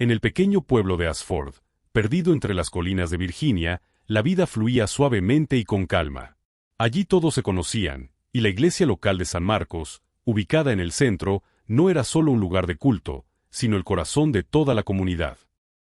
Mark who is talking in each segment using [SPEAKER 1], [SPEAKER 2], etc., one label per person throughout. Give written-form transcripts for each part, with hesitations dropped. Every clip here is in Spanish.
[SPEAKER 1] En el pequeño pueblo de Ashford, perdido entre las colinas de Virginia, la vida fluía suavemente y con calma. Allí todos se conocían, y la iglesia local de San Marcos, ubicada en el centro, no era solo un lugar de culto, sino el corazón de toda la comunidad.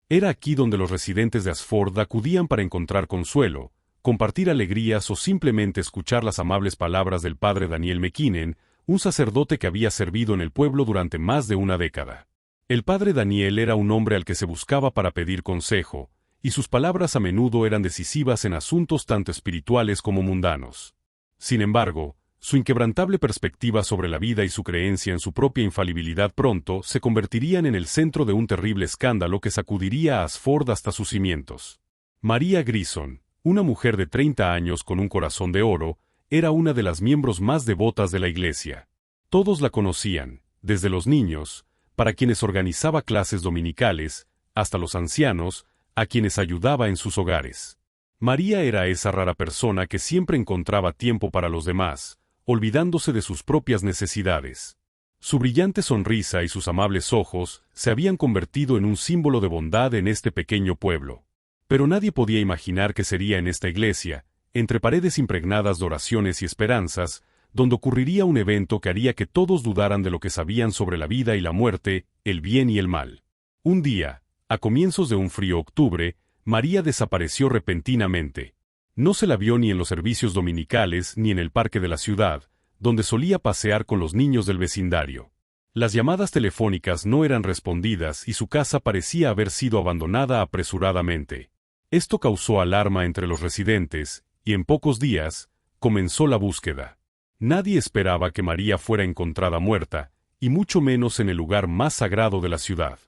[SPEAKER 1] Era aquí donde los residentes de Ashford acudían para encontrar consuelo, compartir alegrías o simplemente escuchar las amables palabras del padre Daniel McKinnon, un sacerdote que había servido en el pueblo durante más de una década. El padre Daniel era un hombre al que se buscaba para pedir consejo, y sus palabras a menudo eran decisivas en asuntos tanto espirituales como mundanos. Sin embargo, su inquebrantable perspectiva sobre la vida y su creencia en su propia infalibilidad pronto se convertirían en el centro de un terrible escándalo que sacudiría a Ashford hasta sus cimientos. María Grison, una mujer de 30 años con un corazón de oro, era una de las miembros más devotas de la iglesia. Todos la conocían, desde los niños, para quienes organizaba clases dominicales, hasta los ancianos, a quienes ayudaba en sus hogares. María era esa rara persona que siempre encontraba tiempo para los demás, olvidándose de sus propias necesidades. Su brillante sonrisa y sus amables ojos se habían convertido en un símbolo de bondad en este pequeño pueblo. Pero nadie podía imaginar que sería en esta iglesia, entre paredes impregnadas de oraciones y esperanzas, donde ocurriría un evento que haría que todos dudaran de lo que sabían sobre la vida y la muerte, el bien y el mal. Un día, a comienzos de un frío octubre, María desapareció repentinamente. No se la vio ni en los servicios dominicales ni en el parque de la ciudad, donde solía pasear con los niños del vecindario. Las llamadas telefónicas no eran respondidas y su casa parecía haber sido abandonada apresuradamente. Esto causó alarma entre los residentes, y en pocos días, comenzó la búsqueda. Nadie esperaba que María fuera encontrada muerta, y mucho menos en el lugar más sagrado de la ciudad.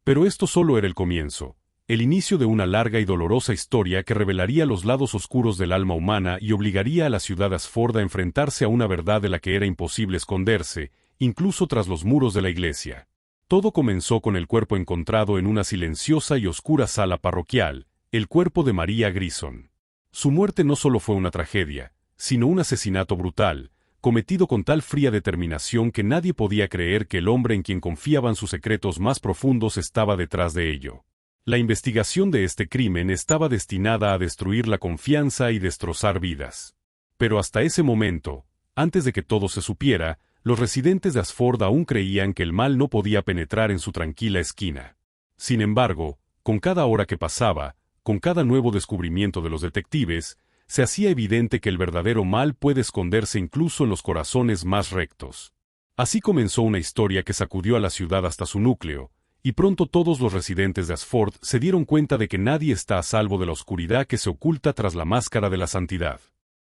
[SPEAKER 1] Pero esto solo era el comienzo, el inicio de una larga y dolorosa historia que revelaría los lados oscuros del alma humana y obligaría a la ciudad de Ashford a enfrentarse a una verdad de la que era imposible esconderse, incluso tras los muros de la iglesia. Todo comenzó con el cuerpo encontrado en una silenciosa y oscura sala parroquial, el cuerpo de María Grison. Su muerte no solo fue una tragedia, sino un asesinato brutal, cometido con tal fría determinación que nadie podía creer que el hombre en quien confiaban sus secretos más profundos estaba detrás de ello. La investigación de este crimen estaba destinada a destruir la confianza y destrozar vidas. Pero hasta ese momento, antes de que todo se supiera, los residentes de Ashford aún creían que el mal no podía penetrar en su tranquila esquina. Sin embargo, con cada hora que pasaba, con cada nuevo descubrimiento de los detectives, se hacía evidente que el verdadero mal puede esconderse incluso en los corazones más rectos. Así comenzó una historia que sacudió a la ciudad hasta su núcleo, y pronto todos los residentes de Ashford se dieron cuenta de que nadie está a salvo de la oscuridad que se oculta tras la máscara de la santidad.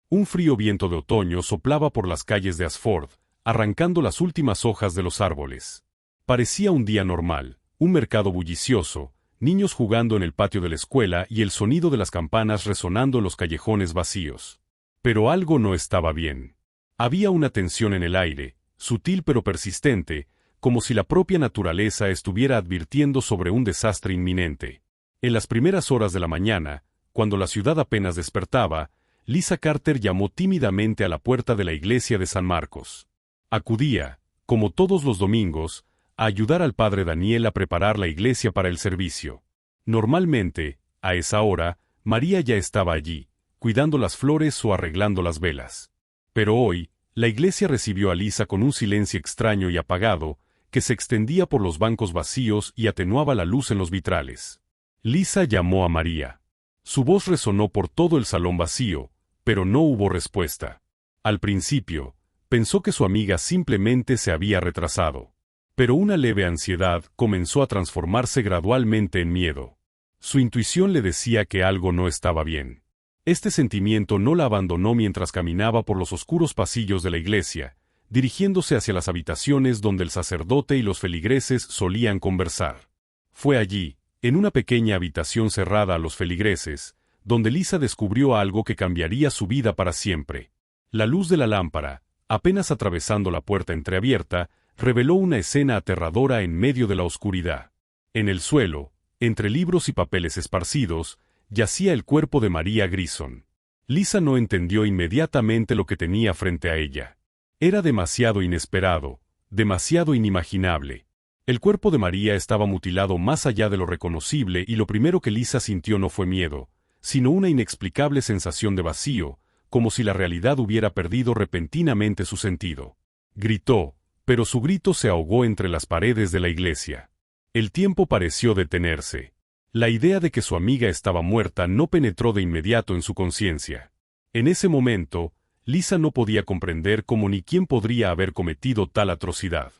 [SPEAKER 1] Un frío viento de otoño soplaba por las calles de Ashford, arrancando las últimas hojas de los árboles. Parecía un día normal, un mercado bullicioso, niños jugando en el patio de la escuela y el sonido de las campanas resonando en los callejones vacíos. Pero algo no estaba bien. Había una tensión en el aire, sutil pero persistente, como si la propia naturaleza estuviera advirtiendo sobre un desastre inminente. En las primeras horas de la mañana, cuando la ciudad apenas despertaba, Lisa Carter llamó tímidamente a la puerta de la iglesia de San Marcos. Acudía, como todos los domingos, a ayudar al padre Daniel a preparar la iglesia para el servicio. Normalmente, a esa hora, María ya estaba allí, cuidando las flores o arreglando las velas. Pero hoy, la iglesia recibió a Lisa con un silencio extraño y apagado, que se extendía por los bancos vacíos y atenuaba la luz en los vitrales. Lisa llamó a María. Su voz resonó por todo el salón vacío, pero no hubo respuesta. Al principio, pensó que su amiga simplemente se había retrasado. Pero una leve ansiedad comenzó a transformarse gradualmente en miedo. Su intuición le decía que algo no estaba bien. Este sentimiento no la abandonó mientras caminaba por los oscuros pasillos de la iglesia, dirigiéndose hacia las habitaciones donde el sacerdote y los feligreses solían conversar. Fue allí, en una pequeña habitación cerrada a los feligreses, donde Lisa descubrió algo que cambiaría su vida para siempre. La luz de la lámpara, apenas atravesando la puerta entreabierta, reveló una escena aterradora en medio de la oscuridad. En el suelo, entre libros y papeles esparcidos, yacía el cuerpo de María Grison. Lisa no entendió inmediatamente lo que tenía frente a ella. Era demasiado inesperado, demasiado inimaginable. El cuerpo de María estaba mutilado más allá de lo reconocible y lo primero que Lisa sintió no fue miedo, sino una inexplicable sensación de vacío, como si la realidad hubiera perdido repentinamente su sentido. Gritó, pero su grito se ahogó entre las paredes de la iglesia. El tiempo pareció detenerse. La idea de que su amiga estaba muerta no penetró de inmediato en su conciencia. En ese momento, Lisa no podía comprender cómo ni quién podría haber cometido tal atrocidad.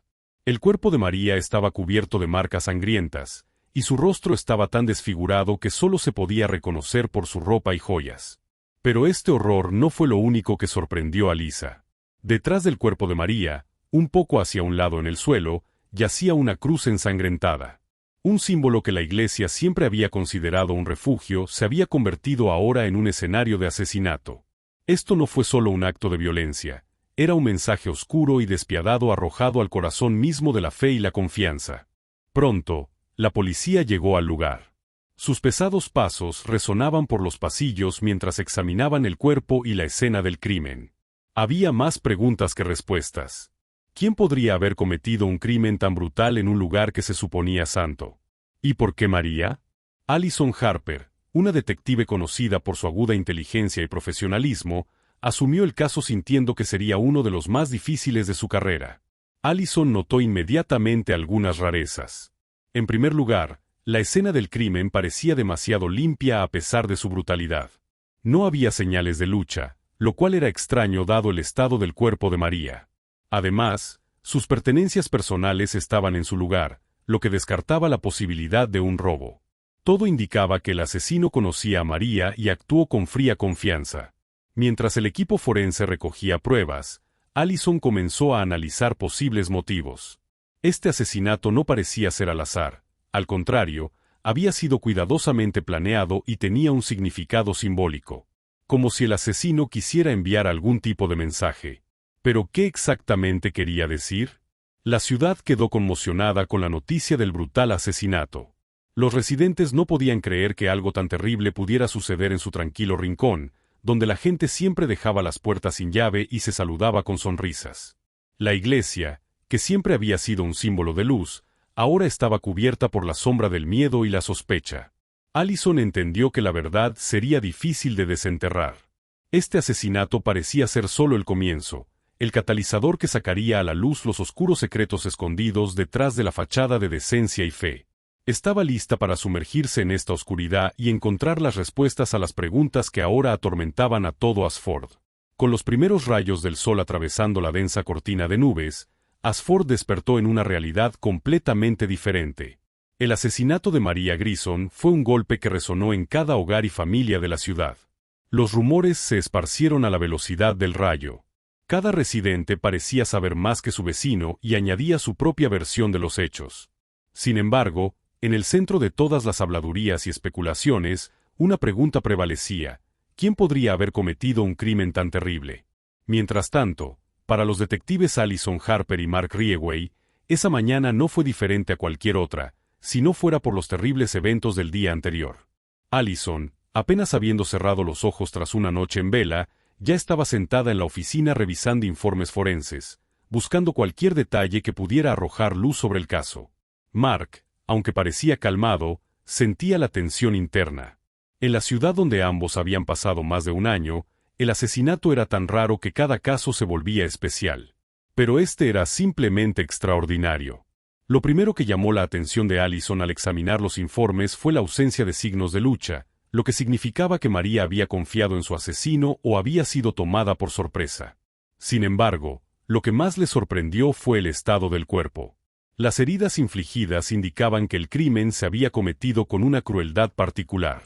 [SPEAKER 1] El cuerpo de María estaba cubierto de marcas sangrientas, y su rostro estaba tan desfigurado que solo se podía reconocer por su ropa y joyas. Pero este horror no fue lo único que sorprendió a Lisa. Detrás del cuerpo de María, un poco hacia un lado en el suelo, yacía una cruz ensangrentada. Un símbolo que la iglesia siempre había considerado un refugio se había convertido ahora en un escenario de asesinato. Esto no fue solo un acto de violencia, era un mensaje oscuro y despiadado arrojado al corazón mismo de la fe y la confianza. Pronto, la policía llegó al lugar. Sus pesados pasos resonaban por los pasillos mientras examinaban el cuerpo y la escena del crimen. Había más preguntas que respuestas. ¿Quién podría haber cometido un crimen tan brutal en un lugar que se suponía santo? ¿Y por qué María? Allison Harper, una detective conocida por su aguda inteligencia y profesionalismo, asumió el caso sintiendo que sería uno de los más difíciles de su carrera. Allison notó inmediatamente algunas rarezas. En primer lugar, la escena del crimen parecía demasiado limpia a pesar de su brutalidad. No había señales de lucha, lo cual era extraño dado el estado del cuerpo de María. Además, sus pertenencias personales estaban en su lugar, lo que descartaba la posibilidad de un robo. Todo indicaba que el asesino conocía a María y actuó con fría confianza. Mientras el equipo forense recogía pruebas, Allison comenzó a analizar posibles motivos. Este asesinato no parecía ser al azar, al contrario, había sido cuidadosamente planeado y tenía un significado simbólico, como si el asesino quisiera enviar algún tipo de mensaje. ¿Pero qué exactamente quería decir? La ciudad quedó conmocionada con la noticia del brutal asesinato. Los residentes no podían creer que algo tan terrible pudiera suceder en su tranquilo rincón, donde la gente siempre dejaba las puertas sin llave y se saludaba con sonrisas. La iglesia, que siempre había sido un símbolo de luz, ahora estaba cubierta por la sombra del miedo y la sospecha. Allison entendió que la verdad sería difícil de desenterrar. Este asesinato parecía ser solo el comienzo, el catalizador que sacaría a la luz los oscuros secretos escondidos detrás de la fachada de decencia y fe. Estaba lista para sumergirse en esta oscuridad y encontrar las respuestas a las preguntas que ahora atormentaban a todo Ashford. Con los primeros rayos del sol atravesando la densa cortina de nubes, Ashford despertó en una realidad completamente diferente. El asesinato de María Grison fue un golpe que resonó en cada hogar y familia de la ciudad. Los rumores se esparcieron a la velocidad del rayo. Cada residente parecía saber más que su vecino y añadía su propia versión de los hechos. Sin embargo, en el centro de todas las habladurías y especulaciones, una pregunta prevalecía: ¿quién podría haber cometido un crimen tan terrible? Mientras tanto, para los detectives Allison Harper y Mark Rieway, esa mañana no fue diferente a cualquier otra, si no fuera por los terribles eventos del día anterior. Allison, apenas habiendo cerrado los ojos tras una noche en vela, ya estaba sentada en la oficina revisando informes forenses, buscando cualquier detalle que pudiera arrojar luz sobre el caso. Mark, aunque parecía calmado, sentía la tensión interna. En la ciudad donde ambos habían pasado más de un año, el asesinato era tan raro que cada caso se volvía especial. Pero este era simplemente extraordinario. Lo primero que llamó la atención de Allison al examinar los informes fue la ausencia de signos de lucha, lo que significaba que María había confiado en su asesino o había sido tomada por sorpresa. Sin embargo, lo que más le sorprendió fue el estado del cuerpo. Las heridas infligidas indicaban que el crimen se había cometido con una crueldad particular.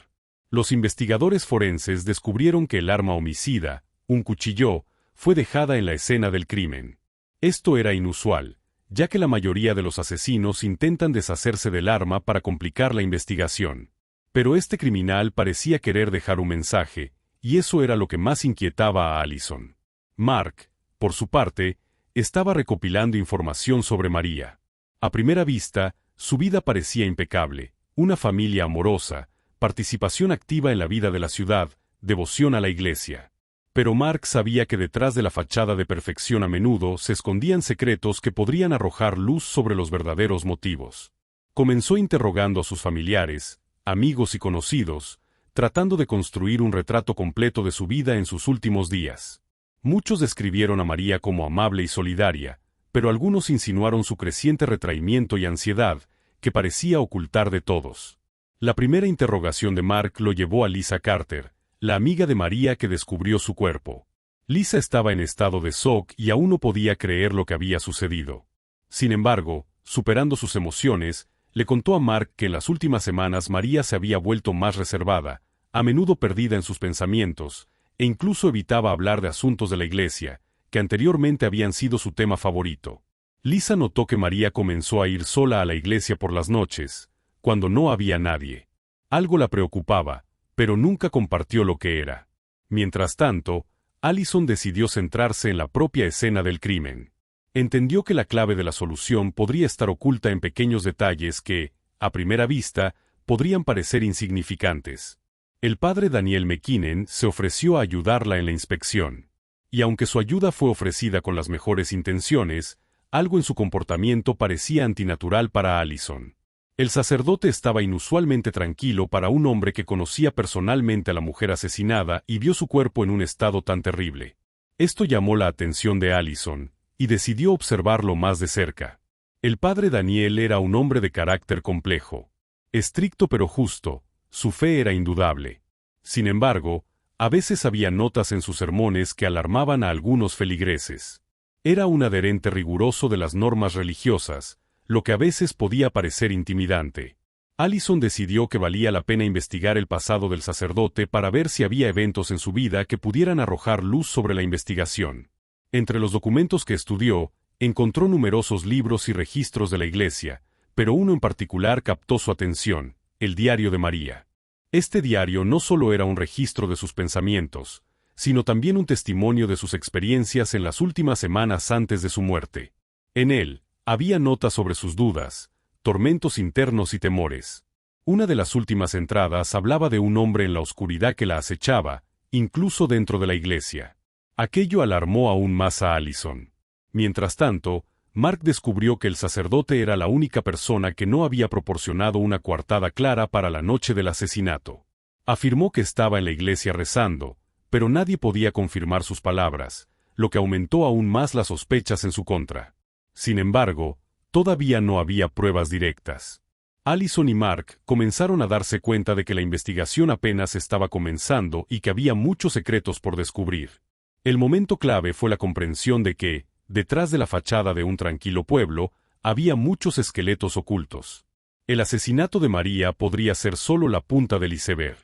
[SPEAKER 1] Los investigadores forenses descubrieron que el arma homicida, un cuchillo, fue dejada en la escena del crimen. Esto era inusual, ya que la mayoría de los asesinos intentan deshacerse del arma para complicar la investigación. Pero este criminal parecía querer dejar un mensaje, y eso era lo que más inquietaba a Allison. Mark, por su parte, estaba recopilando información sobre María. A primera vista, su vida parecía impecable: una familia amorosa, participación activa en la vida de la ciudad, devoción a la iglesia. Pero Mark sabía que detrás de la fachada de perfección a menudo se escondían secretos que podrían arrojar luz sobre los verdaderos motivos. Comenzó interrogando a sus familiares, amigos y conocidos, tratando de construir un retrato completo de su vida en sus últimos días. Muchos describieron a María como amable y solidaria, pero algunos insinuaron su creciente retraimiento y ansiedad, que parecía ocultar de todos. La primera interrogación de Mark lo llevó a Lisa Carter, la amiga de María que descubrió su cuerpo. Lisa estaba en estado de shock y aún no podía creer lo que había sucedido. Sin embargo, superando sus emociones, le contó a Mark que en las últimas semanas María se había vuelto más reservada, a menudo perdida en sus pensamientos, e incluso evitaba hablar de asuntos de la iglesia, que anteriormente habían sido su tema favorito. Lisa notó que María comenzó a ir sola a la iglesia por las noches, cuando no había nadie. Algo la preocupaba, pero nunca compartió lo que era. Mientras tanto, Allison decidió centrarse en la propia escena del crimen. Entendió que la clave de la solución podría estar oculta en pequeños detalles que, a primera vista, podrían parecer insignificantes. El padre Daniel McKinnon se ofreció a ayudarla en la inspección. Y aunque su ayuda fue ofrecida con las mejores intenciones, algo en su comportamiento parecía antinatural para Allison. El sacerdote estaba inusualmente tranquilo para un hombre que conocía personalmente a la mujer asesinada y vio su cuerpo en un estado tan terrible. Esto llamó la atención de Allison, y decidió observarlo más de cerca. El padre Daniel era un hombre de carácter complejo. Estricto pero justo, su fe era indudable. Sin embargo, a veces había notas en sus sermones que alarmaban a algunos feligreses. Era un adherente riguroso de las normas religiosas, lo que a veces podía parecer intimidante. Allison decidió que valía la pena investigar el pasado del sacerdote para ver si había eventos en su vida que pudieran arrojar luz sobre la investigación. Entre los documentos que estudió, encontró numerosos libros y registros de la iglesia, pero uno en particular captó su atención: el diario de María. Este diario no solo era un registro de sus pensamientos, sino también un testimonio de sus experiencias en las últimas semanas antes de su muerte. En él, había notas sobre sus dudas, tormentos internos y temores. Una de las últimas entradas hablaba de un hombre en la oscuridad que la acechaba, incluso dentro de la iglesia. Aquello alarmó aún más a Allison. Mientras tanto, Mark descubrió que el sacerdote era la única persona que no había proporcionado una coartada clara para la noche del asesinato. Afirmó que estaba en la iglesia rezando, pero nadie podía confirmar sus palabras, lo que aumentó aún más las sospechas en su contra. Sin embargo, todavía no había pruebas directas. Allison y Mark comenzaron a darse cuenta de que la investigación apenas estaba comenzando y que había muchos secretos por descubrir. El momento clave fue la comprensión de que, detrás de la fachada de un tranquilo pueblo, había muchos esqueletos ocultos. El asesinato de María podría ser solo la punta del iceberg.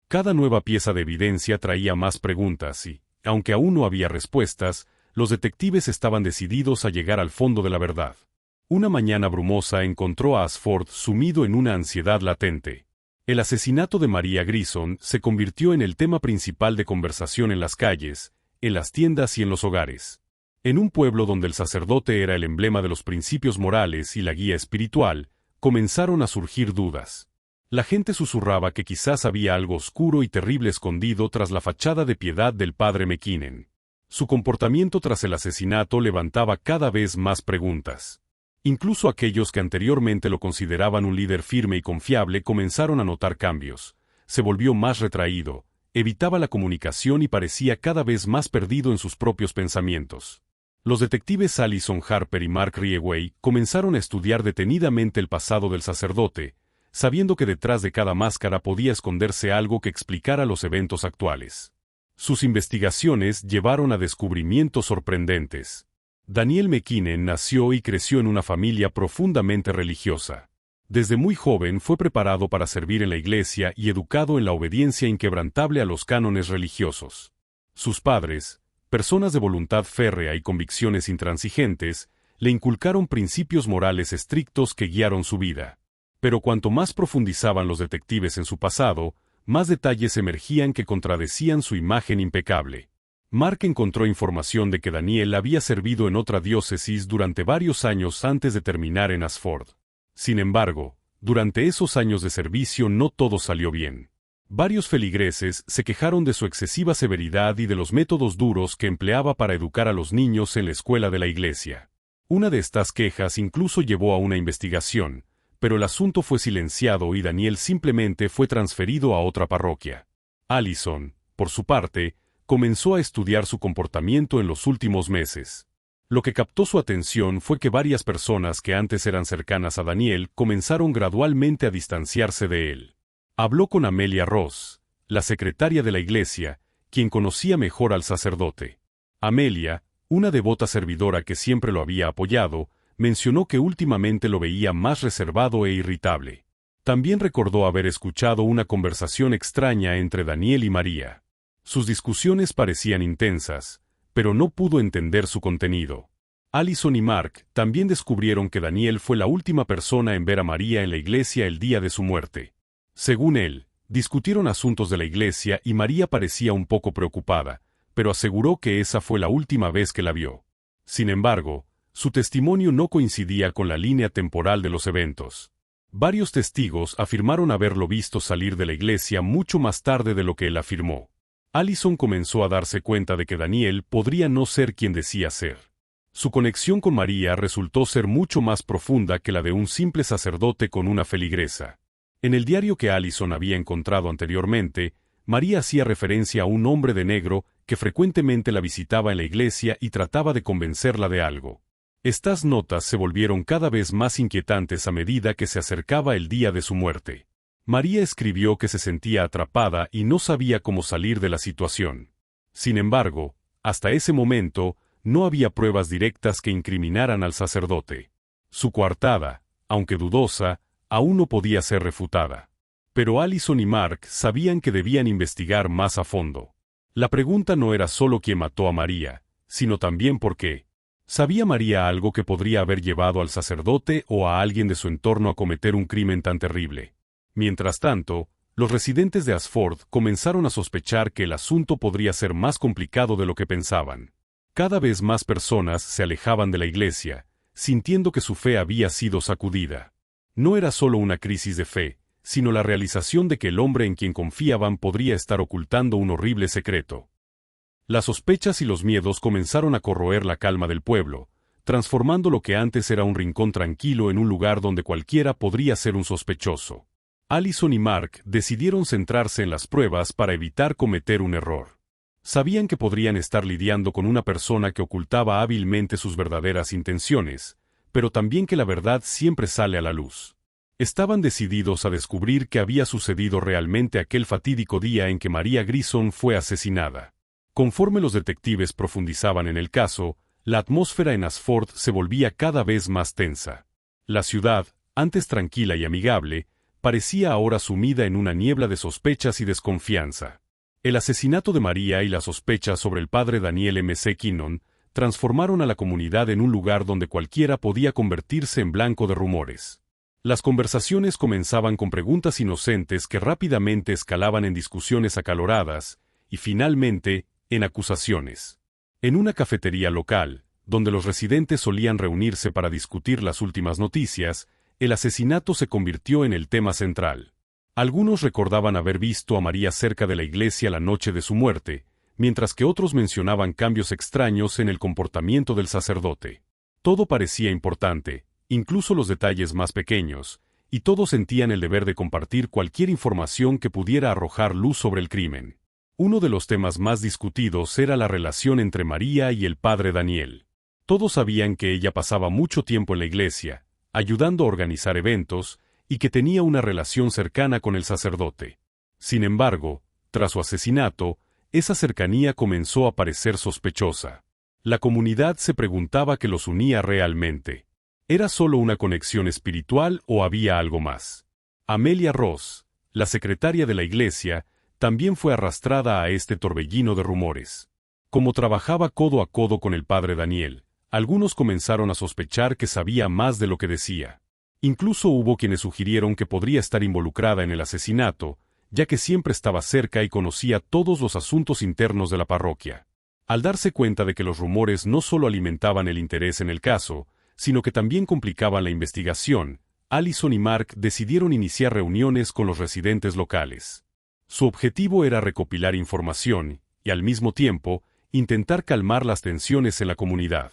[SPEAKER 1] Cada nueva pieza de evidencia traía más preguntas y, aunque aún no había respuestas, los detectives estaban decididos a llegar al fondo de la verdad. Una mañana brumosa encontró a Ashford sumido en una ansiedad latente. El asesinato de María Grison se convirtió en el tema principal de conversación en las calles, en las tiendas y en los hogares. En un pueblo donde el sacerdote era el emblema de los principios morales y la guía espiritual, comenzaron a surgir dudas. La gente susurraba que quizás había algo oscuro y terrible escondido tras la fachada de piedad del padre McKinnon. Su comportamiento tras el asesinato levantaba cada vez más preguntas. Incluso aquellos que anteriormente lo consideraban un líder firme y confiable comenzaron a notar cambios. Se volvió más retraído, evitaba la comunicación y parecía cada vez más perdido en sus propios pensamientos. Los detectives Allison Harper y Mark Rieway comenzaron a estudiar detenidamente el pasado del sacerdote, sabiendo que detrás de cada máscara podía esconderse algo que explicara los eventos actuales. Sus investigaciones llevaron a descubrimientos sorprendentes. Daniel McKinnon nació y creció en una familia profundamente religiosa. Desde muy joven fue preparado para servir en la iglesia y educado en la obediencia inquebrantable a los cánones religiosos. Sus padres, personas de voluntad férrea y convicciones intransigentes, le inculcaron principios morales estrictos que guiaron su vida. Pero cuanto más profundizaban los detectives en su pasado, más detalles emergían que contradecían su imagen impecable. Mark encontró información de que Daniel había servido en otra diócesis durante varios años antes de terminar en Ashford. Sin embargo, durante esos años de servicio no todo salió bien. Varios feligreses se quejaron de su excesiva severidad y de los métodos duros que empleaba para educar a los niños en la escuela de la iglesia. Una de estas quejas incluso llevó a una investigación, pero el asunto fue silenciado y Daniel simplemente fue transferido a otra parroquia. Allison, por su parte, comenzó a estudiar su comportamiento en los últimos meses. Lo que captó su atención fue que varias personas que antes eran cercanas a Daniel comenzaron gradualmente a distanciarse de él. Habló con Amelia Ross, la secretaria de la iglesia, quien conocía mejor al sacerdote. Amelia, una devota servidora que siempre lo había apoyado, mencionó que últimamente lo veía más reservado e irritable. También recordó haber escuchado una conversación extraña entre Daniel y María. Sus discusiones parecían intensas, pero no pudo entender su contenido. Allison y Mark también descubrieron que Daniel fue la última persona en ver a María en la iglesia el día de su muerte. Según él, discutieron asuntos de la iglesia y María parecía un poco preocupada, pero aseguró que esa fue la última vez que la vio. Sin embargo, su testimonio no coincidía con la línea temporal de los eventos. Varios testigos afirmaron haberlo visto salir de la iglesia mucho más tarde de lo que él afirmó. Allison comenzó a darse cuenta de que Daniel podría no ser quien decía ser. Su conexión con María resultó ser mucho más profunda que la de un simple sacerdote con una feligresa. En el diario que Allison había encontrado anteriormente, María hacía referencia a un hombre de negro que frecuentemente la visitaba en la iglesia y trataba de convencerla de algo. Estas notas se volvieron cada vez más inquietantes a medida que se acercaba el día de su muerte. María escribió que se sentía atrapada y no sabía cómo salir de la situación. Sin embargo, hasta ese momento, no había pruebas directas que incriminaran al sacerdote. Su coartada, aunque dudosa, aún no podía ser refutada. Pero Allison y Mark sabían que debían investigar más a fondo. La pregunta no era solo quién mató a María, sino también por qué. ¿Sabía María algo que podría haber llevado al sacerdote o a alguien de su entorno a cometer un crimen tan terrible? Mientras tanto, los residentes de Ashford comenzaron a sospechar que el asunto podría ser más complicado de lo que pensaban. Cada vez más personas se alejaban de la iglesia, sintiendo que su fe había sido sacudida. No era solo una crisis de fe, sino la realización de que el hombre en quien confiaban podría estar ocultando un horrible secreto. Las sospechas y los miedos comenzaron a corroer la calma del pueblo, transformando lo que antes era un rincón tranquilo en un lugar donde cualquiera podría ser un sospechoso. Allison y Mark decidieron centrarse en las pruebas para evitar cometer un error. Sabían que podrían estar lidiando con una persona que ocultaba hábilmente sus verdaderas intenciones, pero también que la verdad siempre sale a la luz. Estaban decididos a descubrir qué había sucedido realmente aquel fatídico día en que María Grison fue asesinada. Conforme los detectives profundizaban en el caso, la atmósfera en Ashford se volvía cada vez más tensa. La ciudad, antes tranquila y amigable, parecía ahora sumida en una niebla de sospechas y desconfianza. El asesinato de María y la sospecha sobre el padre Daniel M.C. Kinnon transformaron a la comunidad en un lugar donde cualquiera podía convertirse en blanco de rumores. Las conversaciones comenzaban con preguntas inocentes que rápidamente escalaban en discusiones acaloradas y, finalmente, en acusaciones. En una cafetería local, donde los residentes solían reunirse para discutir las últimas noticias, el asesinato se convirtió en el tema central. Algunos recordaban haber visto a María cerca de la iglesia la noche de su muerte, mientras que otros mencionaban cambios extraños en el comportamiento del sacerdote. Todo parecía importante, incluso los detalles más pequeños, y todos sentían el deber de compartir cualquier información que pudiera arrojar luz sobre el crimen. Uno de los temas más discutidos era la relación entre María y el padre Daniel. Todos sabían que ella pasaba mucho tiempo en la iglesia, ayudando a organizar eventos, y que tenía una relación cercana con el sacerdote. Sin embargo, tras su asesinato, esa cercanía comenzó a parecer sospechosa. La comunidad se preguntaba qué los unía realmente. ¿Era solo una conexión espiritual o había algo más? Amelia Ross, la secretaria de la iglesia, también fue arrastrada a este torbellino de rumores. Como trabajaba codo a codo con el padre Daniel, algunos comenzaron a sospechar que sabía más de lo que decía. Incluso hubo quienes sugirieron que podría estar involucrada en el asesinato, ya que siempre estaba cerca y conocía todos los asuntos internos de la parroquia. Al darse cuenta de que los rumores no solo alimentaban el interés en el caso, sino que también complicaban la investigación, Allison y Mark decidieron iniciar reuniones con los residentes locales. Su objetivo era recopilar información y, al mismo tiempo, intentar calmar las tensiones en la comunidad.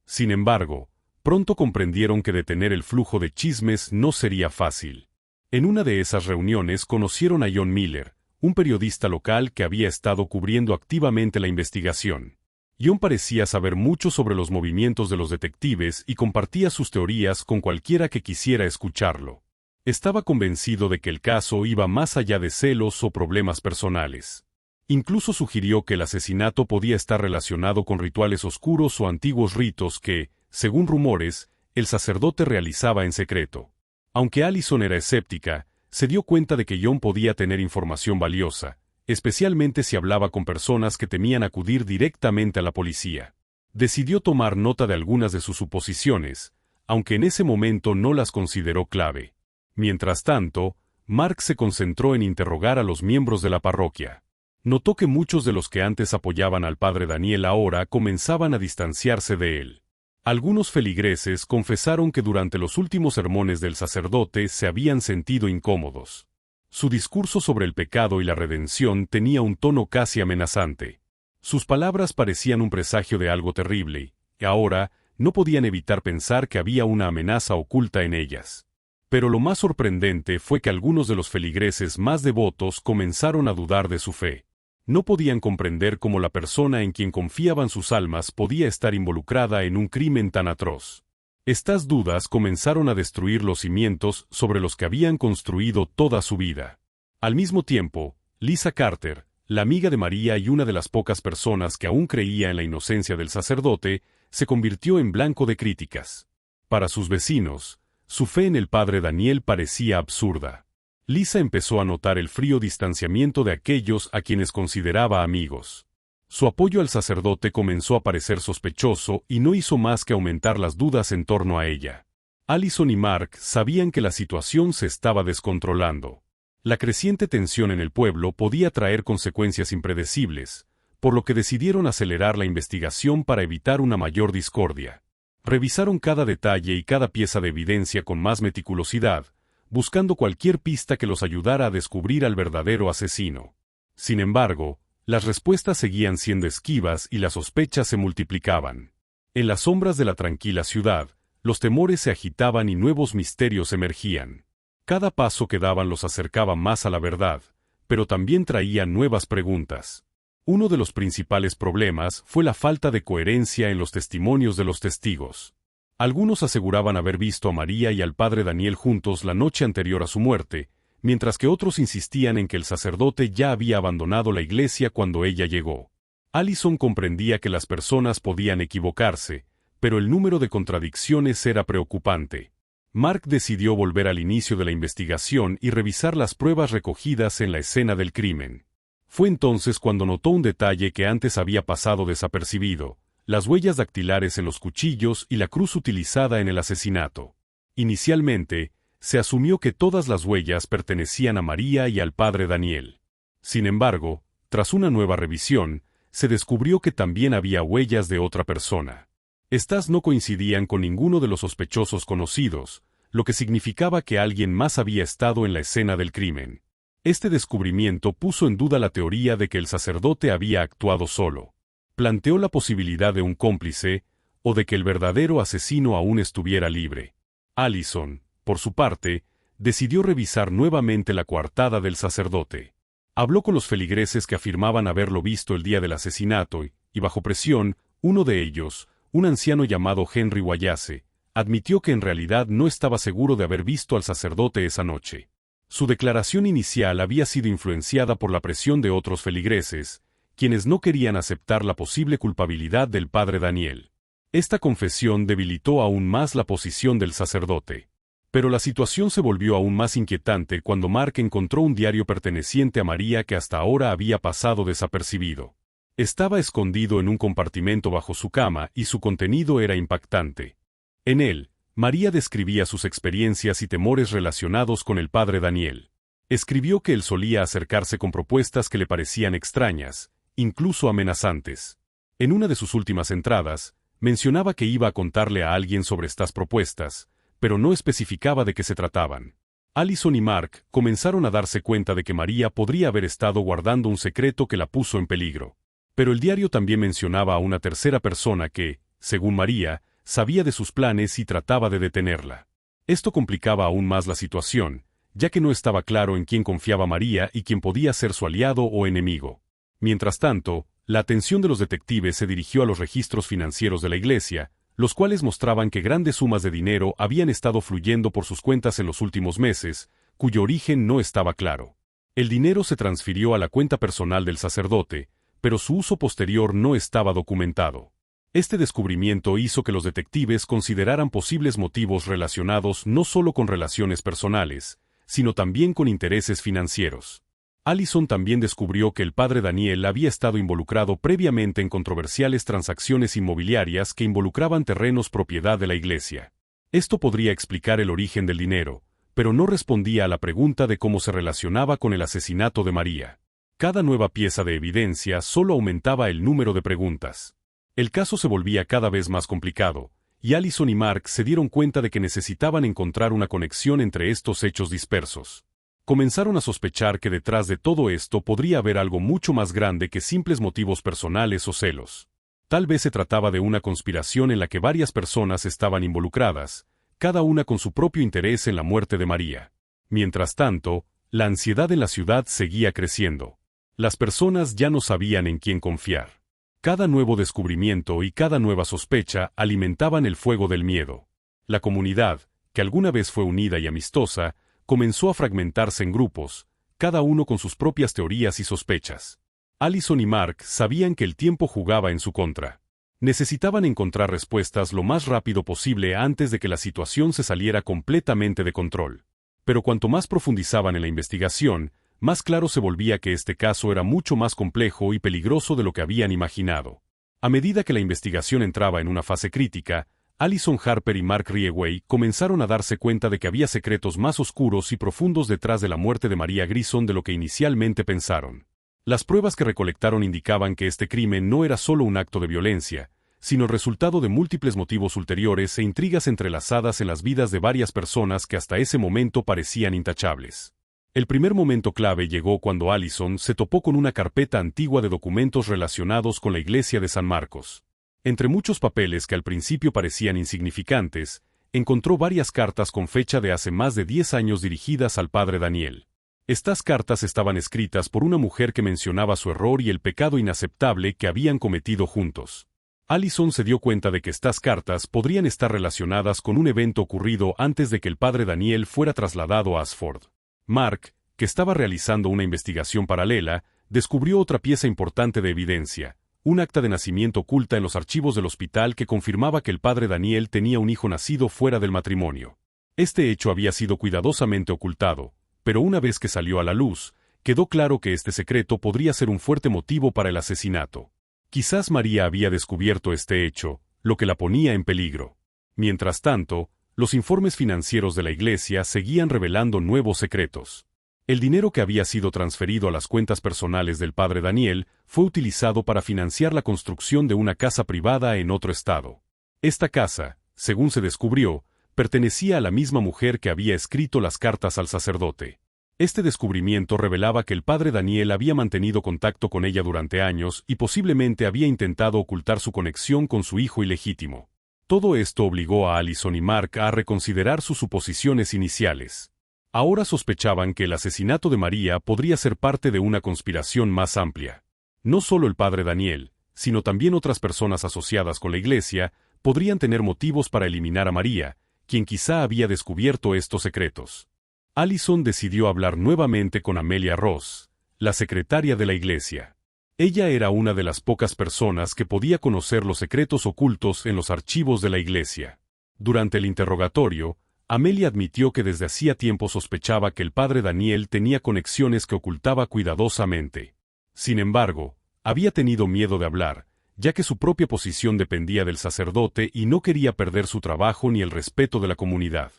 [SPEAKER 1] Sin embargo, pronto comprendieron que detener el flujo de chismes no sería fácil. En una de esas reuniones conocieron a John Miller, un periodista local que había estado cubriendo activamente la investigación. John parecía saber mucho sobre los movimientos de los detectives y compartía sus teorías con cualquiera que quisiera escucharlo. Estaba convencido de que el caso iba más allá de celos o problemas personales. Incluso sugirió que el asesinato podía estar relacionado con rituales oscuros o antiguos ritos que, según rumores, el sacerdote realizaba en secreto. Aunque Allison era escéptica, se dio cuenta de que John podía tener información valiosa, especialmente si hablaba con personas que temían acudir directamente a la policía. Decidió tomar nota de algunas de sus suposiciones, aunque en ese momento no las consideró clave. Mientras tanto, Mark se concentró en interrogar a los miembros de la parroquia. Notó que muchos de los que antes apoyaban al padre Daniel ahora comenzaban a distanciarse de él. Algunos feligreses confesaron que durante los últimos sermones del sacerdote se habían sentido incómodos. Su discurso sobre el pecado y la redención tenía un tono casi amenazante. Sus palabras parecían un presagio de algo terrible, y ahora no podían evitar pensar que había una amenaza oculta en ellas. Pero lo más sorprendente fue que algunos de los feligreses más devotos comenzaron a dudar de su fe. No podían comprender cómo la persona en quien confiaban sus almas podía estar involucrada en un crimen tan atroz. Estas dudas comenzaron a destruir los cimientos sobre los que habían construido toda su vida. Al mismo tiempo, Lisa Carter, la amiga de María y una de las pocas personas que aún creía en la inocencia del sacerdote, se convirtió en blanco de críticas. Para sus vecinos, su fe en el padre Daniel parecía absurda. Lisa empezó a notar el frío distanciamiento de aquellos a quienes consideraba amigos. Su apoyo al sacerdote comenzó a parecer sospechoso y no hizo más que aumentar las dudas en torno a ella. Allison y Mark sabían que la situación se estaba descontrolando. La creciente tensión en el pueblo podía traer consecuencias impredecibles, por lo que decidieron acelerar la investigación para evitar una mayor discordia. Revisaron cada detalle y cada pieza de evidencia con más meticulosidad, buscando cualquier pista que los ayudara a descubrir al verdadero asesino. Sin embargo, las respuestas seguían siendo esquivas y las sospechas se multiplicaban. En las sombras de la tranquila ciudad, los temores se agitaban y nuevos misterios emergían. Cada paso que daban los acercaba más a la verdad, pero también traía nuevas preguntas. Uno de los principales problemas fue la falta de coherencia en los testimonios de los testigos. Algunos aseguraban haber visto a María y al padre Daniel juntos la noche anterior a su muerte, mientras que otros insistían en que el sacerdote ya había abandonado la iglesia cuando ella llegó. Allison comprendía que las personas podían equivocarse, pero el número de contradicciones era preocupante. Mark decidió volver al inicio de la investigación y revisar las pruebas recogidas en la escena del crimen. Fue entonces cuando notó un detalle que antes había pasado desapercibido: las huellas dactilares en los cuchillos y la cruz utilizada en el asesinato. Inicialmente, se asumió que todas las huellas pertenecían a María y al padre Daniel. Sin embargo, tras una nueva revisión, se descubrió que también había huellas de otra persona. Estas no coincidían con ninguno de los sospechosos conocidos, lo que significaba que alguien más había estado en la escena del crimen. Este descubrimiento puso en duda la teoría de que el sacerdote había actuado solo. Planteó la posibilidad de un cómplice, o de que el verdadero asesino aún estuviera libre. Allison, por su parte, decidió revisar nuevamente la coartada del sacerdote. Habló con los feligreses que afirmaban haberlo visto el día del asesinato y bajo presión, uno de ellos, un anciano llamado Henry Wallace, admitió que en realidad no estaba seguro de haber visto al sacerdote esa noche. Su declaración inicial había sido influenciada por la presión de otros feligreses, quienes no querían aceptar la posible culpabilidad del padre Daniel. Esta confesión debilitó aún más la posición del sacerdote. Pero la situación se volvió aún más inquietante cuando Mark encontró un diario perteneciente a María que hasta ahora había pasado desapercibido. Estaba escondido en un compartimento bajo su cama y su contenido era impactante. En él, María describía sus experiencias y temores relacionados con el padre Daniel. Escribió que él solía acercarse con propuestas que le parecían extrañas, incluso amenazantes. En una de sus últimas entradas, mencionaba que iba a contarle a alguien sobre estas propuestas, pero no especificaba de qué se trataban. Allison y Mark comenzaron a darse cuenta de que María podría haber estado guardando un secreto que la puso en peligro. Pero el diario también mencionaba a una tercera persona que, según María, sabía de sus planes y trataba de detenerla. Esto complicaba aún más la situación, ya que no estaba claro en quién confiaba María y quién podía ser su aliado o enemigo. Mientras tanto, la atención de los detectives se dirigió a los registros financieros de la iglesia, los cuales mostraban que grandes sumas de dinero habían estado fluyendo por sus cuentas en los últimos meses, cuyo origen no estaba claro. El dinero se transfirió a la cuenta personal del sacerdote, pero su uso posterior no estaba documentado. Este descubrimiento hizo que los detectives consideraran posibles motivos relacionados no solo con relaciones personales, sino también con intereses financieros. Allison también descubrió que el padre Daniel había estado involucrado previamente en controversiales transacciones inmobiliarias que involucraban terrenos propiedad de la iglesia. Esto podría explicar el origen del dinero, pero no respondía a la pregunta de cómo se relacionaba con el asesinato de María. Cada nueva pieza de evidencia solo aumentaba el número de preguntas. El caso se volvía cada vez más complicado, y Allison y Mark se dieron cuenta de que necesitaban encontrar una conexión entre estos hechos dispersos. Comenzaron a sospechar que detrás de todo esto podría haber algo mucho más grande que simples motivos personales o celos. Tal vez se trataba de una conspiración en la que varias personas estaban involucradas, cada una con su propio interés en la muerte de María. Mientras tanto, la ansiedad en la ciudad seguía creciendo. Las personas ya no sabían en quién confiar. Cada nuevo descubrimiento y cada nueva sospecha alimentaban el fuego del miedo. La comunidad, que alguna vez fue unida y amistosa, comenzó a fragmentarse en grupos, cada uno con sus propias teorías y sospechas. Allison y Mark sabían que el tiempo jugaba en su contra. Necesitaban encontrar respuestas lo más rápido posible antes de que la situación se saliera completamente de control. Pero cuanto más profundizaban en la investigación, más claro se volvía que este caso era mucho más complejo y peligroso de lo que habían imaginado. A medida que la investigación entraba en una fase crítica, Allison Harper y Mark Rieway comenzaron a darse cuenta de que había secretos más oscuros y profundos detrás de la muerte de María Grison de lo que inicialmente pensaron. Las pruebas que recolectaron indicaban que este crimen no era solo un acto de violencia, sino el resultado de múltiples motivos ulteriores e intrigas entrelazadas en las vidas de varias personas que hasta ese momento parecían intachables. El primer momento clave llegó cuando Allison se topó con una carpeta antigua de documentos relacionados con la iglesia de San Marcos. Entre muchos papeles que al principio parecían insignificantes, encontró varias cartas con fecha de hace más de 10 años dirigidas al padre Daniel. Estas cartas estaban escritas por una mujer que mencionaba su error y el pecado inaceptable que habían cometido juntos. Allison se dio cuenta de que estas cartas podrían estar relacionadas con un evento ocurrido antes de que el padre Daniel fuera trasladado a Ashford. Mark, que estaba realizando una investigación paralela, descubrió otra pieza importante de evidencia, un acta de nacimiento oculta en los archivos del hospital que confirmaba que el padre Daniel tenía un hijo nacido fuera del matrimonio. Este hecho había sido cuidadosamente ocultado, pero una vez que salió a la luz, quedó claro que este secreto podría ser un fuerte motivo para el asesinato. Quizás María había descubierto este hecho, lo que la ponía en peligro. Mientras tanto, los informes financieros de la iglesia seguían revelando nuevos secretos. El dinero que había sido transferido a las cuentas personales del padre Daniel fue utilizado para financiar la construcción de una casa privada en otro estado. Esta casa, según se descubrió, pertenecía a la misma mujer que había escrito las cartas al sacerdote. Este descubrimiento revelaba que el padre Daniel había mantenido contacto con ella durante años y posiblemente había intentado ocultar su conexión con su hijo ilegítimo. Todo esto obligó a Allison y Mark a reconsiderar sus suposiciones iniciales. Ahora sospechaban que el asesinato de María podría ser parte de una conspiración más amplia. No solo el padre Daniel, sino también otras personas asociadas con la iglesia, podrían tener motivos para eliminar a María, quien quizá había descubierto estos secretos. Allison decidió hablar nuevamente con Amelia Ross, la secretaria de la iglesia. Ella era una de las pocas personas que podía conocer los secretos ocultos en los archivos de la iglesia. Durante el interrogatorio, Amelia admitió que desde hacía tiempo sospechaba que el padre Daniel tenía conexiones que ocultaba cuidadosamente. Sin embargo, había tenido miedo de hablar, ya que su propia posición dependía del sacerdote y no quería perder su trabajo ni el respeto de la comunidad.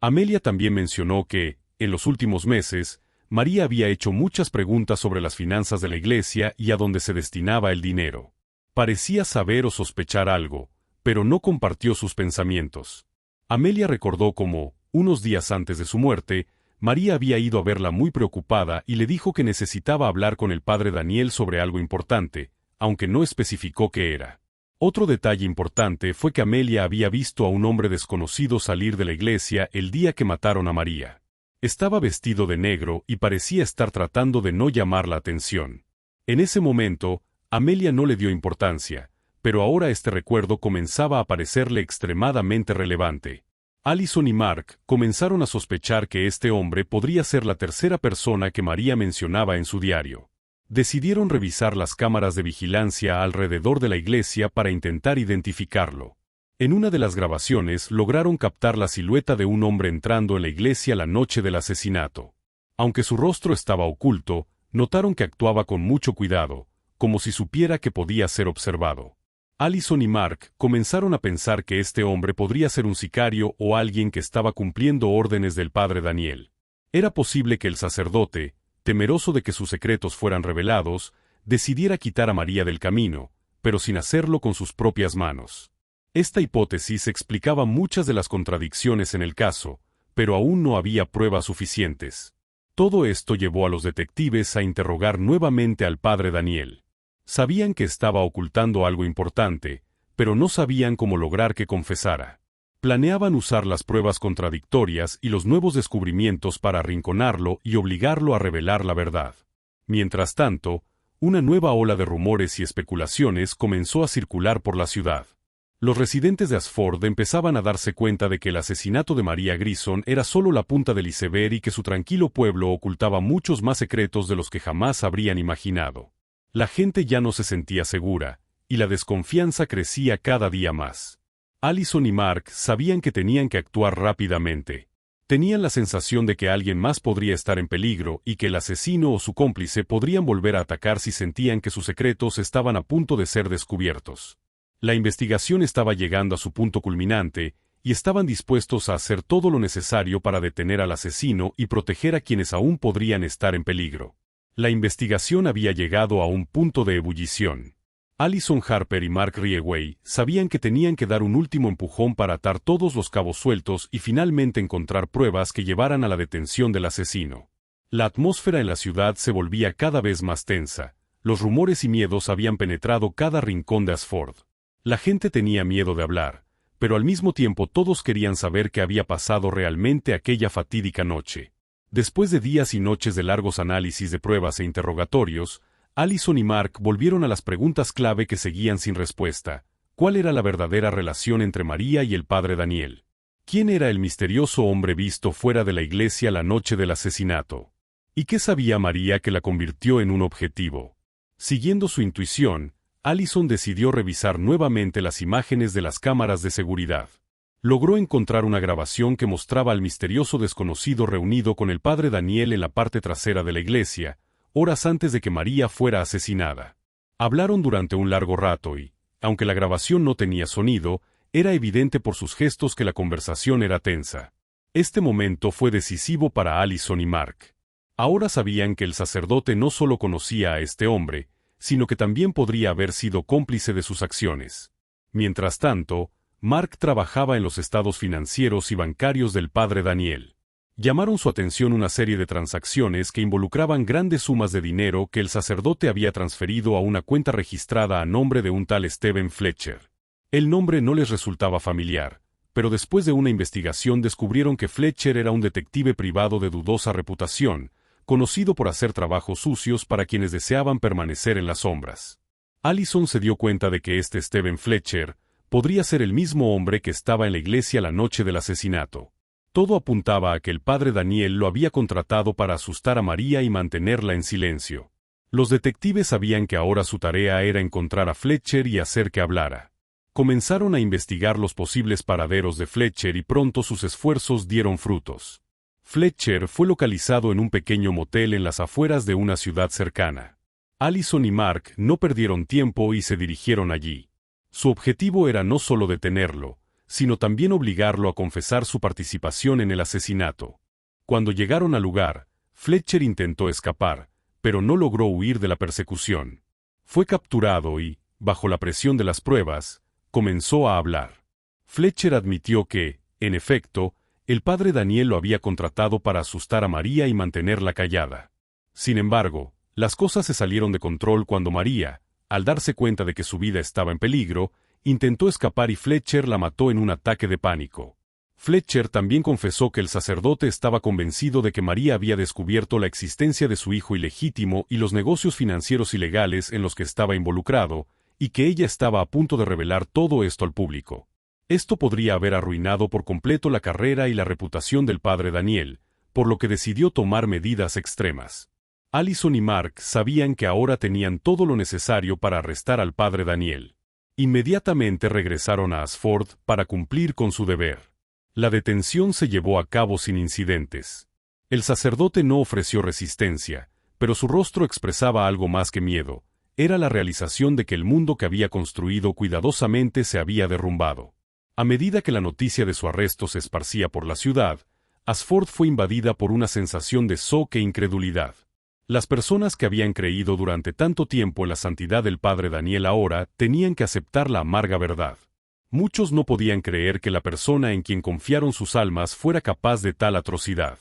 [SPEAKER 1] Amelia también mencionó que, en los últimos meses, María había hecho muchas preguntas sobre las finanzas de la iglesia y a dónde se destinaba el dinero. Parecía saber o sospechar algo, pero no compartió sus pensamientos. Amelia recordó cómo, unos días antes de su muerte, María había ido a verla muy preocupada y le dijo que necesitaba hablar con el padre Daniel sobre algo importante, aunque no especificó qué era. Otro detalle importante fue que Amelia había visto a un hombre desconocido salir de la iglesia el día que mataron a María. Estaba vestido de negro y parecía estar tratando de no llamar la atención. En ese momento, Amelia no le dio importancia, pero ahora este recuerdo comenzaba a parecerle extremadamente relevante. Allison y Mark comenzaron a sospechar que este hombre podría ser la tercera persona que María mencionaba en su diario. Decidieron revisar las cámaras de vigilancia alrededor de la iglesia para intentar identificarlo. En una de las grabaciones lograron captar la silueta de un hombre entrando en la iglesia la noche del asesinato. Aunque su rostro estaba oculto, notaron que actuaba con mucho cuidado, como si supiera que podía ser observado. Allison y Mark comenzaron a pensar que este hombre podría ser un sicario o alguien que estaba cumpliendo órdenes del padre Daniel. Era posible que el sacerdote, temeroso de que sus secretos fueran revelados, decidiera quitar a María del camino, pero sin hacerlo con sus propias manos. Esta hipótesis explicaba muchas de las contradicciones en el caso, pero aún no había pruebas suficientes. Todo esto llevó a los detectives a interrogar nuevamente al padre Daniel. Sabían que estaba ocultando algo importante, pero no sabían cómo lograr que confesara. Planeaban usar las pruebas contradictorias y los nuevos descubrimientos para arrinconarlo y obligarlo a revelar la verdad. Mientras tanto, una nueva ola de rumores y especulaciones comenzó a circular por la ciudad. Los residentes de Ashford empezaban a darse cuenta de que el asesinato de María Grison era solo la punta del iceberg y que su tranquilo pueblo ocultaba muchos más secretos de los que jamás habrían imaginado. La gente ya no se sentía segura, y la desconfianza crecía cada día más. Allison y Mark sabían que tenían que actuar rápidamente. Tenían la sensación de que alguien más podría estar en peligro y que el asesino o su cómplice podrían volver a atacar si sentían que sus secretos estaban a punto de ser descubiertos. La investigación estaba llegando a su punto culminante, y estaban dispuestos a hacer todo lo necesario para detener al asesino y proteger a quienes aún podrían estar en peligro. La investigación había llegado a un punto de ebullición. Allison Harper y Mark Rieway sabían que tenían que dar un último empujón para atar todos los cabos sueltos y finalmente encontrar pruebas que llevaran a la detención del asesino. La atmósfera en la ciudad se volvía cada vez más tensa. Los rumores y miedos habían penetrado cada rincón de Ashford. La gente tenía miedo de hablar, pero al mismo tiempo todos querían saber qué había pasado realmente aquella fatídica noche. Después de días y noches de largos análisis de pruebas e interrogatorios, Allison y Mark volvieron a las preguntas clave que seguían sin respuesta. ¿Cuál era la verdadera relación entre María y el padre Daniel? ¿Quién era el misterioso hombre visto fuera de la iglesia la noche del asesinato? ¿Y qué sabía María que la convirtió en un objetivo? Siguiendo su intuición, Allison decidió revisar nuevamente las imágenes de las cámaras de seguridad. Logró encontrar una grabación que mostraba al misterioso desconocido reunido con el padre Daniel en la parte trasera de la iglesia, horas antes de que María fuera asesinada. Hablaron durante un largo rato y, aunque la grabación no tenía sonido, era evidente por sus gestos que la conversación era tensa. Este momento fue decisivo para Allison y Mark. Ahora sabían que el sacerdote no solo conocía a este hombre, sino que también podría haber sido cómplice de sus acciones. Mientras tanto, Mark trabajaba en los estados financieros y bancarios del padre Daniel. Llamaron su atención una serie de transacciones que involucraban grandes sumas de dinero que el sacerdote había transferido a una cuenta registrada a nombre de un tal Stephen Fletcher. El nombre no les resultaba familiar, pero después de una investigación descubrieron que Fletcher era un detective privado de dudosa reputación, conocido por hacer trabajos sucios para quienes deseaban permanecer en las sombras. Allison se dio cuenta de que este Stephen Fletcher podría ser el mismo hombre que estaba en la iglesia la noche del asesinato. Todo apuntaba a que el padre Daniel lo había contratado para asustar a María y mantenerla en silencio. Los detectives sabían que ahora su tarea era encontrar a Fletcher y hacer que hablara. Comenzaron a investigar los posibles paraderos de Fletcher y pronto sus esfuerzos dieron frutos. Fletcher fue localizado en un pequeño motel en las afueras de una ciudad cercana. Allison y Mark no perdieron tiempo y se dirigieron allí. Su objetivo era no solo detenerlo, sino también obligarlo a confesar su participación en el asesinato. Cuando llegaron al lugar, Fletcher intentó escapar, pero no logró huir de la persecución. Fue capturado y, bajo la presión de las pruebas, comenzó a hablar. Fletcher admitió que, en efecto, El padre Daniel lo había contratado para asustar a María y mantenerla callada. Sin embargo, las cosas se salieron de control cuando María, al darse cuenta de que su vida estaba en peligro, intentó escapar y Fletcher la mató en un ataque de pánico. Fletcher también confesó que el sacerdote estaba convencido de que María había descubierto la existencia de su hijo ilegítimo y los negocios financieros ilegales en los que estaba involucrado, y que ella estaba a punto de revelar todo esto al público. Esto podría haber arruinado por completo la carrera y la reputación del padre Daniel, por lo que decidió tomar medidas extremas. Allison y Mark sabían que ahora tenían todo lo necesario para arrestar al padre Daniel. Inmediatamente regresaron a Ashford para cumplir con su deber. La detención se llevó a cabo sin incidentes. El sacerdote no ofreció resistencia, pero su rostro expresaba algo más que miedo. Era la realización de que el mundo que había construido cuidadosamente se había derrumbado. A medida que la noticia de su arresto se esparcía por la ciudad, Ashford fue invadida por una sensación de shock e incredulidad. Las personas que habían creído durante tanto tiempo en la santidad del padre Daniel ahora tenían que aceptar la amarga verdad. Muchos no podían creer que la persona en quien confiaron sus almas fuera capaz de tal atrocidad.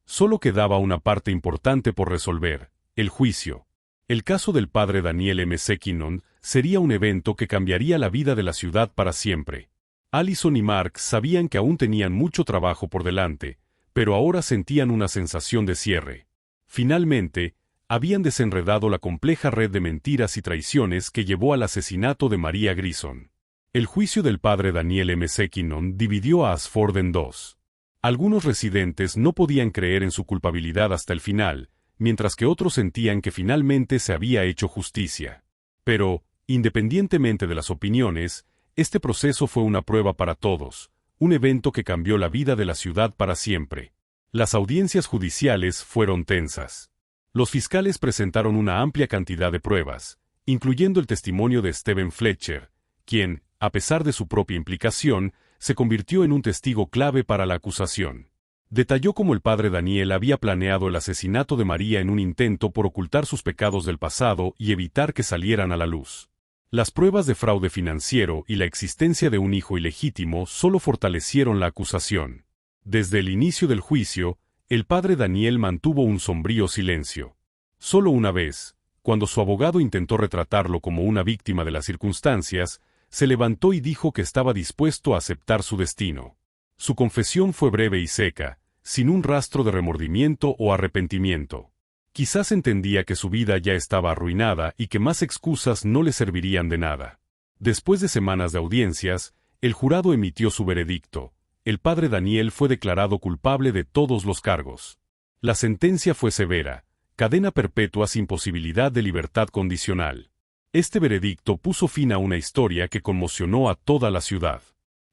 [SPEAKER 1] Solo quedaba una parte importante por resolver: el juicio. El caso del padre Daniel M. Kinnon sería un evento que cambiaría la vida de la ciudad para siempre. Allison y Mark sabían que aún tenían mucho trabajo por delante, pero ahora sentían una sensación de cierre. Finalmente, habían desenredado la compleja red de mentiras y traiciones que llevó al asesinato de María Grison. El juicio del padre Daniel M. Kinnon dividió a Ashford en dos. Algunos residentes no podían creer en su culpabilidad hasta el final, mientras que otros sentían que finalmente se había hecho justicia. Pero, independientemente de las opiniones, este proceso fue una prueba para todos, un evento que cambió la vida de la ciudad para siempre. Las audiencias judiciales fueron tensas. Los fiscales presentaron una amplia cantidad de pruebas, incluyendo el testimonio de Stephen Fletcher, quien, a pesar de su propia implicación, se convirtió en un testigo clave para la acusación. Detalló cómo el padre Daniel había planeado el asesinato de María en un intento por ocultar sus pecados del pasado y evitar que salieran a la luz. Las pruebas de fraude financiero y la existencia de un hijo ilegítimo solo fortalecieron la acusación. Desde el inicio del juicio, el padre Daniel mantuvo un sombrío silencio. Solo una vez, cuando su abogado intentó retratarlo como una víctima de las circunstancias, se levantó y dijo que estaba dispuesto a aceptar su destino. Su confesión fue breve y seca, sin un rastro de remordimiento o arrepentimiento. Quizás entendía que su vida ya estaba arruinada y que más excusas no le servirían de nada. Después de semanas de audiencias, el jurado emitió su veredicto. El padre Daniel fue declarado culpable de todos los cargos. La sentencia fue severa: cadena perpetua sin posibilidad de libertad condicional. Este veredicto puso fin a una historia que conmocionó a toda la ciudad.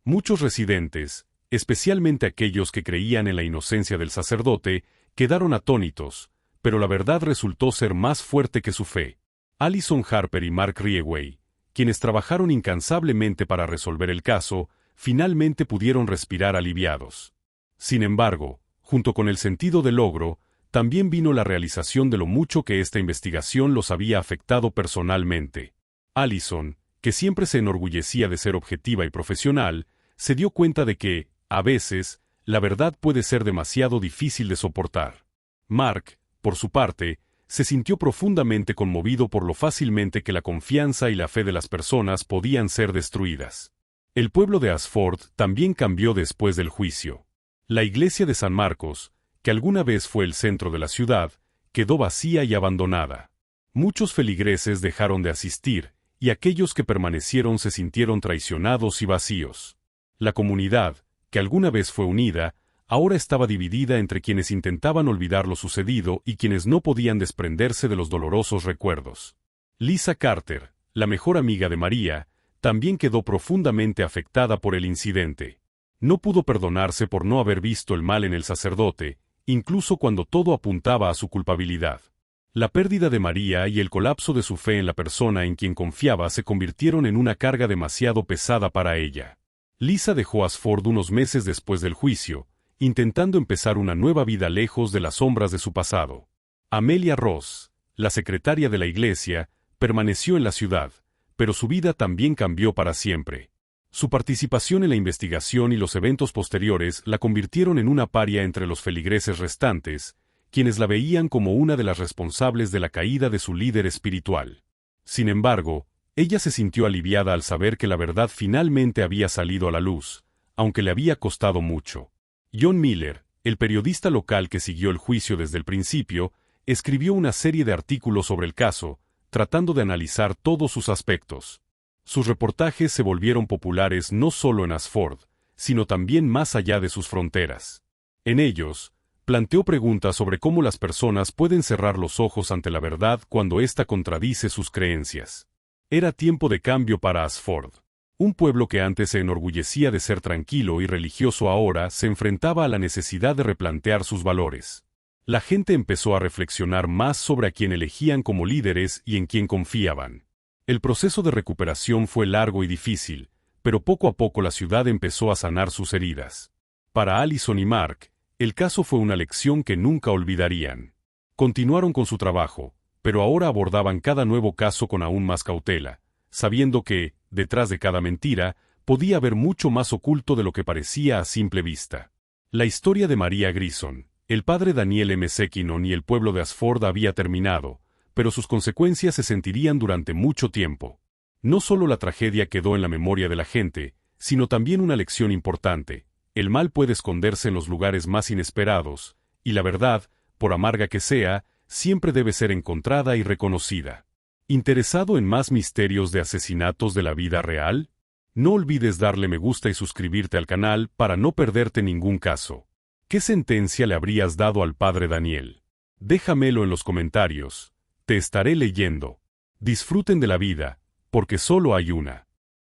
[SPEAKER 1] Muchos residentes, especialmente aquellos que creían en la inocencia del sacerdote, quedaron atónitos, pero la verdad resultó ser más fuerte que su fe. Allison Harper y Mark Rieway, quienes trabajaron incansablemente para resolver el caso, finalmente pudieron respirar aliviados. Sin embargo, junto con el sentido del logro, también vino la realización de lo mucho que esta investigación los había afectado personalmente. Allison, que siempre se enorgullecía de ser objetiva y profesional, se dio cuenta de que, a veces, la verdad puede ser demasiado difícil de soportar. Mark, por su parte, se sintió profundamente conmovido por lo fácilmente que la confianza y la fe de las personas podían ser destruidas. El pueblo de Ashford también cambió después del juicio. La iglesia de San Marcos, que alguna vez fue el centro de la ciudad, quedó vacía y abandonada. Muchos feligreses dejaron de asistir, y aquellos que permanecieron se sintieron traicionados y vacíos. La comunidad, que alguna vez fue unida, ahora estaba dividida entre quienes intentaban olvidar lo sucedido y quienes no podían desprenderse de los dolorosos recuerdos. Lisa Carter, la mejor amiga de María, también quedó profundamente afectada por el incidente. No pudo perdonarse por no haber visto el mal en el sacerdote, incluso cuando todo apuntaba a su culpabilidad. La pérdida de María y el colapso de su fe en la persona en quien confiaba se convirtieron en una carga demasiado pesada para ella. Lisa dejó Ashford unos meses después del juicio, intentando empezar una nueva vida lejos de las sombras de su pasado. Amelia Ross, la secretaria de la iglesia, permaneció en la ciudad, pero su vida también cambió para siempre. Su participación en la investigación y los eventos posteriores la convirtieron en una paria entre los feligreses restantes, quienes la veían como una de las responsables de la caída de su líder espiritual. Sin embargo, ella se sintió aliviada al saber que la verdad finalmente había salido a la luz, aunque le había costado mucho. John Miller, el periodista local que siguió el juicio desde el principio, escribió una serie de artículos sobre el caso, tratando de analizar todos sus aspectos. Sus reportajes se volvieron populares no solo en Ashford, sino también más allá de sus fronteras. En ellos, planteó preguntas sobre cómo las personas pueden cerrar los ojos ante la verdad cuando ésta contradice sus creencias. Era tiempo de cambio para Ashford. Un pueblo que antes se enorgullecía de ser tranquilo y religioso ahora se enfrentaba a la necesidad de replantear sus valores. La gente empezó a reflexionar más sobre a quién elegían como líderes y en quién confiaban. El proceso de recuperación fue largo y difícil, pero poco a poco la ciudad empezó a sanar sus heridas. Para Allison y Mark, el caso fue una lección que nunca olvidarían. Continuaron con su trabajo, pero ahora abordaban cada nuevo caso con aún más cautela, sabiendo que, detrás de cada mentira, podía haber mucho más oculto de lo que parecía a simple vista. La historia de María Grison, el padre Daniel McKinnon y el pueblo de Ashford había terminado, pero sus consecuencias se sentirían durante mucho tiempo. No solo la tragedia quedó en la memoria de la gente, sino también una lección importante. El mal puede esconderse en los lugares más inesperados, y la verdad, por amarga que sea, siempre debe ser encontrada y reconocida. ¿Interesado en más misterios de asesinatos de la vida real? No olvides darle me gusta y suscribirte al canal para no perderte ningún caso. ¿Qué sentencia le habrías dado al padre Daniel? Déjamelo en los comentarios. Te estaré leyendo. Disfruten de la vida, porque solo hay una.